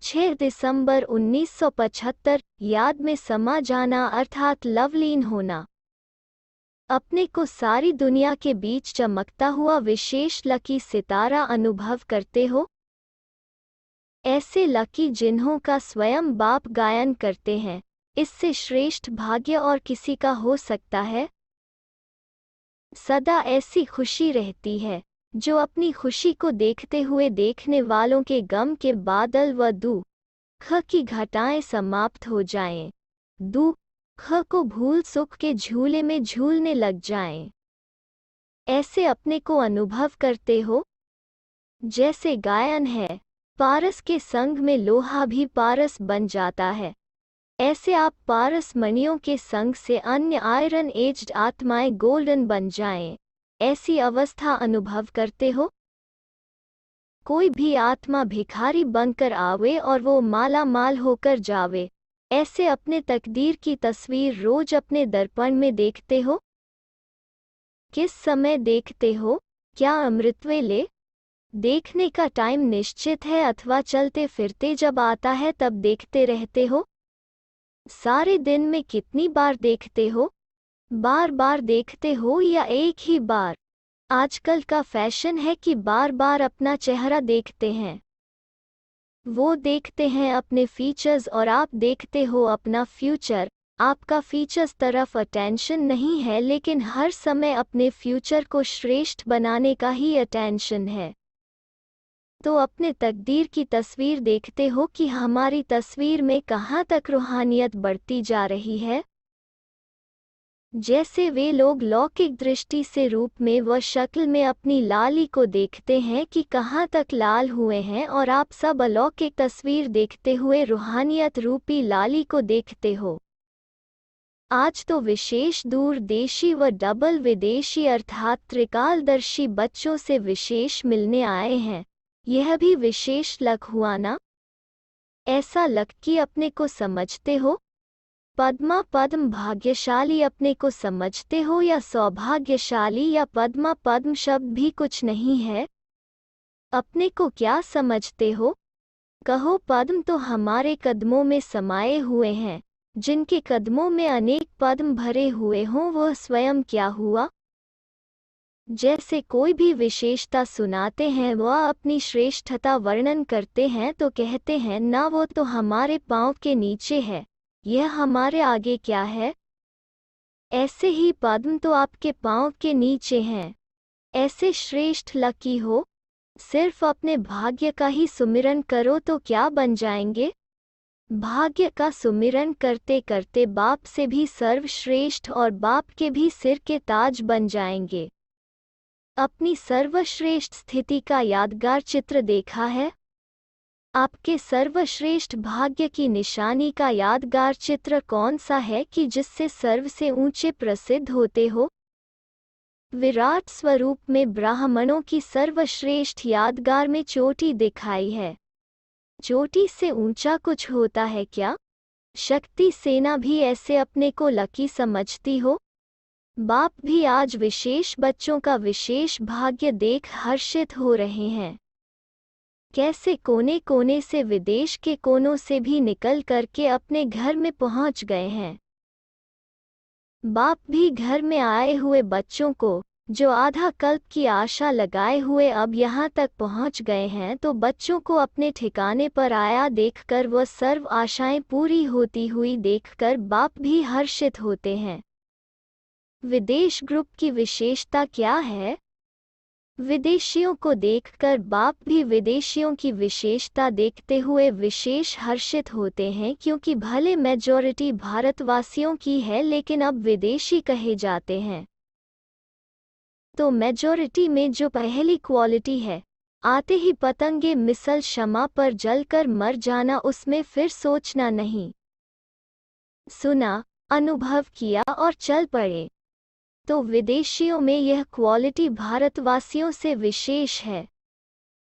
6 दिसंबर 1975 याद में समा जाना अर्थात लवलीन होना। अपने को सारी दुनिया के बीच चमकता हुआ विशेष लकी सितारा अनुभव करते हो। ऐसे लकी जिन्हों का स्वयं बाप गायन करते हैं, इससे श्रेष्ठ भाग्य और किसी का हो सकता है। सदा ऐसी खुशी रहती है जो अपनी खुशी को देखते हुए देखने वालों के गम के बादल व दुख की घटाएं समाप्त हो जाएं, दुख को भूल सुख के झूले में झूलने लग जाएं। ऐसे अपने को अनुभव करते हो। जैसे गायन है, पारस के संग में लोहा भी पारस बन जाता है, ऐसे आप पारस मणियों के संग से अन्य आयरन एज्ड आत्माएं गोल्डन बन जाएं। ऐसी अवस्था अनुभव करते हो। कोई भी आत्मा भिखारी बनकर आवे और वो माला माल होकर जावे, ऐसे अपने तकदीर की तस्वीर रोज अपने दर्पण में देखते हो। किस समय देखते हो? क्या अमृतवेले? देखने का टाइम निश्चित है अथवा चलते फिरते जब आता है तब देखते रहते हो? सारे दिन में कितनी बार देखते हो? बार बार देखते हो या एक ही बार? आजकल का फैशन है कि बार बार अपना चेहरा देखते हैं। वो देखते हैं अपने फीचर्स और आप देखते हो अपना फ्यूचर। आपका फीचर्स तरफ अटेंशन नहीं है, लेकिन हर समय अपने फ्यूचर को श्रेष्ठ बनाने का ही अटेंशन है। तो अपने तकदीर की तस्वीर देखते हो कि हमारी तस्वीर में कहाँ तक रूहानियत बढ़ती जा रही है। जैसे वे लोग लौकिक दृष्टि से रूप में व शक्ल में अपनी लाली को देखते हैं कि कहाँ तक लाल हुए हैं, और आप सब अलौकिक तस्वीर देखते हुए रूहानियत रूपी लाली को देखते हो। आज तो विशेष दूरदेशी व डबल विदेशी अर्थात त्रिकालदर्शी बच्चों से विशेष मिलने आए हैं। यह भी विशेष लक हुआ ना? ऐसा लक कि अपने को समझते हो। पद्मा पद्म भाग्यशाली अपने को समझते हो या सौभाग्यशाली, या पद्मा पद्म शब्द भी कुछ नहीं है? अपने को क्या समझते हो? कहो पद्म तो हमारे कदमों में समाये हुए हैं, जिनके कदमों में अनेक पद्म भरे हुए हों, वह स्वयं क्या हुआ? जैसे कोई भी विशेषता सुनाते हैं वह अपनी श्रेष्ठता वर्णन करते हैं तो कहते हैं ना वो तो हमारे पाँव के नीचे है, यह हमारे आगे क्या है। ऐसे ही पद्म तो आपके पाँव के नीचे हैं। ऐसे श्रेष्ठ लकी हो। सिर्फ अपने भाग्य का ही सुमिरन करो तो क्या बन जाएंगे। भाग्य का सुमिरन करते करते बाप से भी सर्वश्रेष्ठ और बाप के भी सिर के ताज बन जाएंगे। अपनी सर्वश्रेष्ठ स्थिति का यादगार चित्र देखा है? आपके सर्वश्रेष्ठ भाग्य की निशानी का यादगार चित्र कौन सा है कि जिससे सर्व से ऊंचे प्रसिद्ध होते हो? विराट स्वरूप में ब्राह्मणों की सर्वश्रेष्ठ यादगार में चोटी दिखाई है। चोटी से ऊंचा कुछ होता है क्या? शक्ति सेना भी ऐसे अपने को लकी समझती हो। बाप भी आज विशेष बच्चों का विशेष भाग्य देख हर्षित हो रहे हैं। कैसे कोने कोने से, विदेश के कोनों से भी निकल करके अपने घर में पहुंच गए हैं। बाप भी घर में आए हुए बच्चों को, जो आधा कल्प की आशा लगाए हुए अब यहाँ तक पहुंच गए हैं, तो बच्चों को अपने ठिकाने पर आया देखकर वह सर्व आशाएं पूरी होती हुई देखकर बाप भी हर्षित होते हैं। विदेश ग्रुप की विशेषता क्या है? विदेशियों को देखकर बाप भी विदेशियों की विशेषता देखते हुए विशेष हर्षित होते हैं, क्योंकि भले मेजॉरिटी भारतवासियों की है लेकिन अब विदेशी कहे जाते हैं। तो मेजॉरिटी में जो पहली क्वालिटी है, आते ही पतंगे मिसल शमा पर जलकर मर जाना, उसमें फिर सोचना नहीं। सुना, अनुभव किया और चल पड़े। तो विदेशियों में यह क्वालिटी भारतवासियों से विशेष है।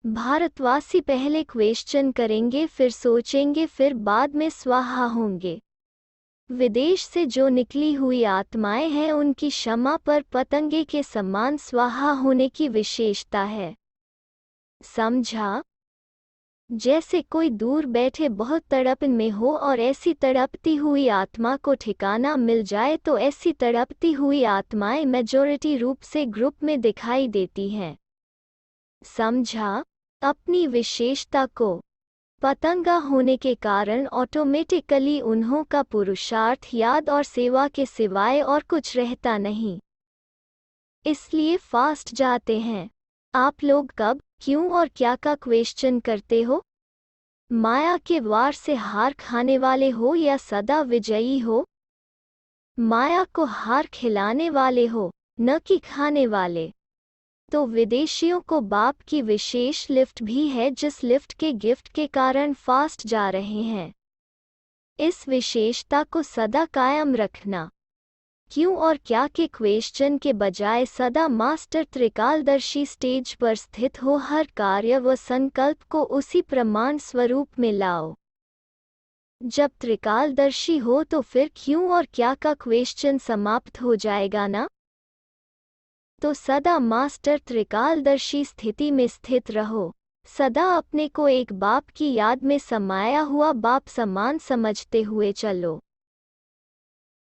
भारतवासी पहले क्वेश्चन करेंगे, फिर सोचेंगे, फिर बाद में स्वाहा होंगे। विदेश से जो निकली हुई आत्माएं हैं उनकी क्षमा पर पतंगे के समान स्वाहा होने की विशेषता है। समझा? जैसे कोई दूर बैठे बहुत तड़पन में हो और ऐसी तड़पती हुई आत्मा को ठिकाना मिल जाए तो ऐसी तड़पती हुई आत्माएं मेजॉरिटी रूप से ग्रुप में दिखाई देती हैं। समझा? अपनी विशेषता को पतंगा होने के कारण ऑटोमेटिकली उन्हों का पुरुषार्थ याद और सेवा के सिवाय और कुछ रहता नहीं, इसलिए फास्ट जाते हैं। आप लोग कब, क्यों और क्या का क्वेश्चन करते हो? माया के वार से हार खाने वाले हो या सदा विजयी हो? माया को हार खिलाने वाले हो, न कि खाने वाले। तो विदेशियों को बाप की विशेष लिफ्ट भी है जिस लिफ्ट के गिफ्ट के कारण फास्ट जा रहे हैं। इस विशेषता को सदा कायम रखना। क्यों और क्या के क्वेश्चन के बजाय सदा मास्टर त्रिकालदर्शी स्टेज पर स्थित हो हर कार्य व संकल्प को उसी प्रमाण स्वरूप में लाओ। जब त्रिकालदर्शी हो तो फिर क्यों और क्या का क्वेश्चन समाप्त हो जाएगा ना? तो सदा मास्टर त्रिकालदर्शी स्थिति में स्थित रहो। सदा अपने को एक बाप की याद में समाया हुआ बाप समान समझते हुए चलो।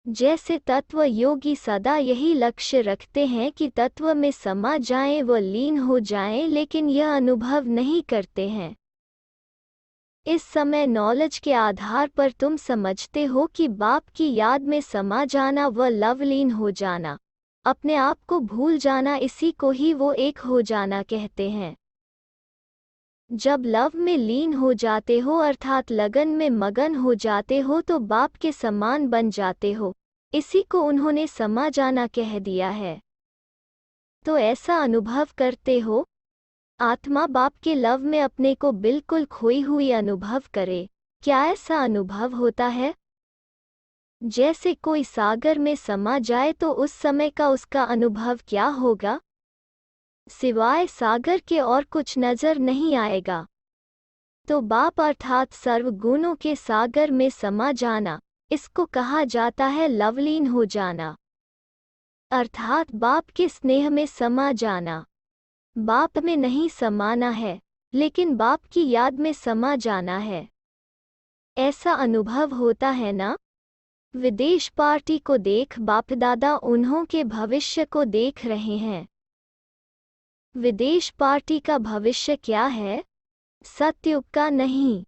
जैसे तत्व योगी सदा यही लक्ष्य रखते हैं कि तत्व में समा जाएं व लीन हो जाएं, लेकिन यह अनुभव नहीं करते हैं। इस समय नॉलेज के आधार पर तुम समझते हो कि बाप की याद में समा जाना व लवलीन हो जाना, अपने आप को भूल जाना, इसी को ही वो एक हो जाना कहते हैं। जब लव में लीन हो जाते हो अर्थात लगन में मगन हो जाते हो तो बाप के समान बन जाते हो, इसी को उन्होंने समा जाना कह दिया है। तो ऐसा अनुभव करते हो, आत्मा बाप के लव में अपने को बिल्कुल खोई हुई अनुभव करे। क्या ऐसा अनुभव होता है? जैसे कोई सागर में समा जाए तो उस समय का उसका अनुभव क्या होगा? सिवाय सागर के और कुछ नजर नहीं आएगा। तो बाप अर्थात सर्वगुणों के सागर में समा जाना, इसको कहा जाता है लवलीन हो जाना, अर्थात बाप के स्नेह में समा जाना। बाप में नहीं समाना है, लेकिन बाप की याद में समा जाना है। ऐसा अनुभव होता है ना? विदेश पार्टी को देख बाप दादा उन्हों के भविष्य को देख रहे हैं। विदेश पार्टी का भविष्य क्या है? सतयुग का नहीं।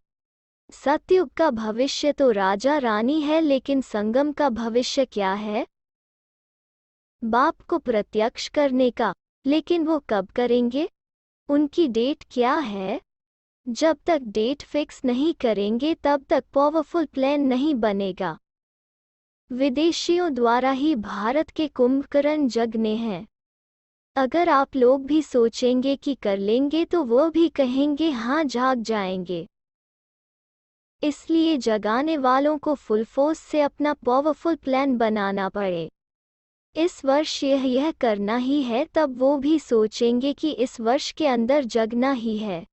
सतयुग का भविष्य तो राजा रानी है, लेकिन संगम का भविष्य क्या है? बाप को प्रत्यक्ष करने का, लेकिन वो कब करेंगे? उनकी डेट क्या है? जब तक डेट फिक्स नहीं करेंगे तब तक पावरफुल प्लान नहीं बनेगा। विदेशियों द्वारा ही भारत के कुंभकर्ण जगने हैं। अगर आप लोग भी सोचेंगे कि कर लेंगे तो वो भी कहेंगे हाँ जाग जाएंगे। इसलिए जगाने वालों को फुल फोर्स से अपना पावरफुल प्लान बनाना पड़े। इस वर्ष यह करना ही है, तब वो भी सोचेंगे कि इस वर्ष के अंदर जगना ही है।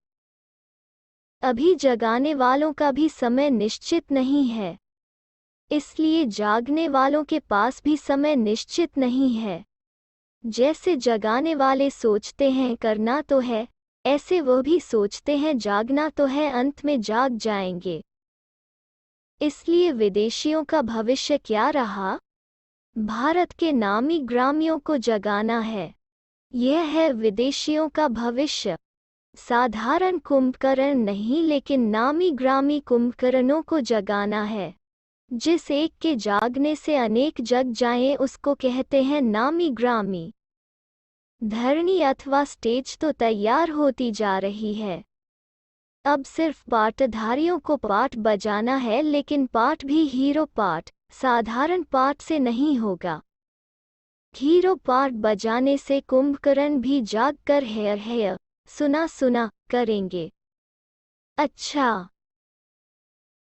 अभी जगाने वालों का भी समय निश्चित नहीं है, इसलिए जागने वालों के पास भी समय निश्चित नहीं है। जैसे जगाने वाले सोचते हैं करना तो है, ऐसे वो भी सोचते हैं जागना तो है, अंत में जाग जाएंगे। इसलिए विदेशियों का भविष्य क्या रहा? भारत के नामी ग्रामियों को जगाना है। यह है विदेशियों का भविष्य। साधारण कुंभकर्ण नहीं, लेकिन नामी ग्रामी कुंभकर्णों को जगाना है। जिस एक के जागने से अनेक जग जाएं उसको कहते हैं नामी ग्रामी। धरनी अथवा स्टेज तो तैयार होती जा रही है। अब सिर्फ पाटधारियों को पाट बजाना है, लेकिन पाट भी हीरो पाट, साधारण पाट से नहीं होगा। हीरो पाट बजाने से कुंभकर्ण भी जाग कर हेयर हेयर सुना सुना करेंगे। अच्छा,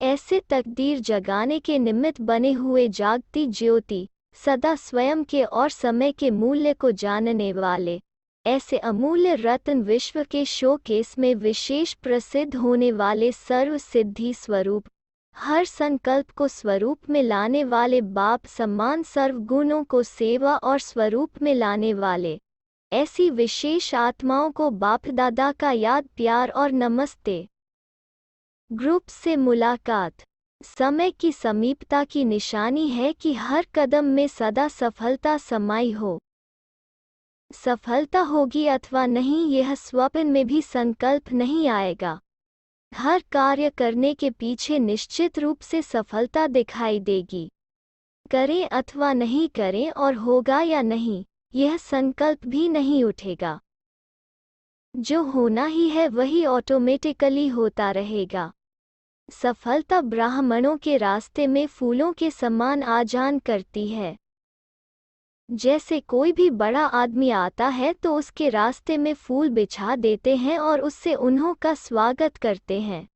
ऐसे तकदीर जगाने के निमित्त बने हुए जागती ज्योति, सदा स्वयं के और समय के मूल्य को जानने वाले, ऐसे अमूल्य रत्न विश्व के शोकेस में विशेष प्रसिद्ध होने वाले सर्व सिद्धि स्वरूप, हर संकल्प को स्वरूप में लाने वाले बाप समान सर्व गुणों को सेवा और स्वरूप में लाने वाले, ऐसी विशेष आत्माओं को बाप दादा का याद प्यार और नमस्ते। ग्रुप से मुलाकात समय की समीपता की निशानी है कि हर कदम में सदा सफलता समाई हो। सफलता होगी अथवा नहीं यह स्वप्न में भी संकल्प नहीं आएगा। हर कार्य करने के पीछे निश्चित रूप से सफलता दिखाई देगी। करें अथवा नहीं करें और होगा या नहीं, यह संकल्प भी नहीं उठेगा। जो होना ही है वही ऑटोमेटिकली होता रहेगा। सफलता ब्राह्मणों के रास्ते में फूलों के समान आजान करती है। जैसे कोई भी बड़ा आदमी आता है तो उसके रास्ते में फूल बिछा देते हैं और उससे उन्हों का स्वागत करते हैं।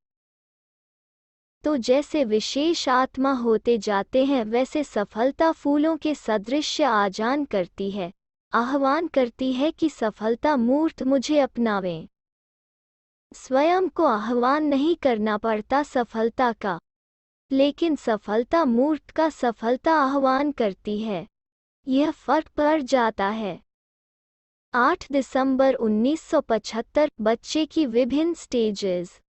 तो जैसे विशेष आत्मा होते जाते हैं वैसे सफलता फूलों के सदृश आजान करती है, आह्वान करती है कि सफलता मूर्त मुझे अपनावें। स्वयं को आह्वान नहीं करना पड़ता सफलता का, लेकिन सफलता मूर्त का सफलता आह्वान करती है। यह फर्क पड़ जाता है। 8 दिसंबर 1975 बच्चे की विभिन्न स्टेजेस।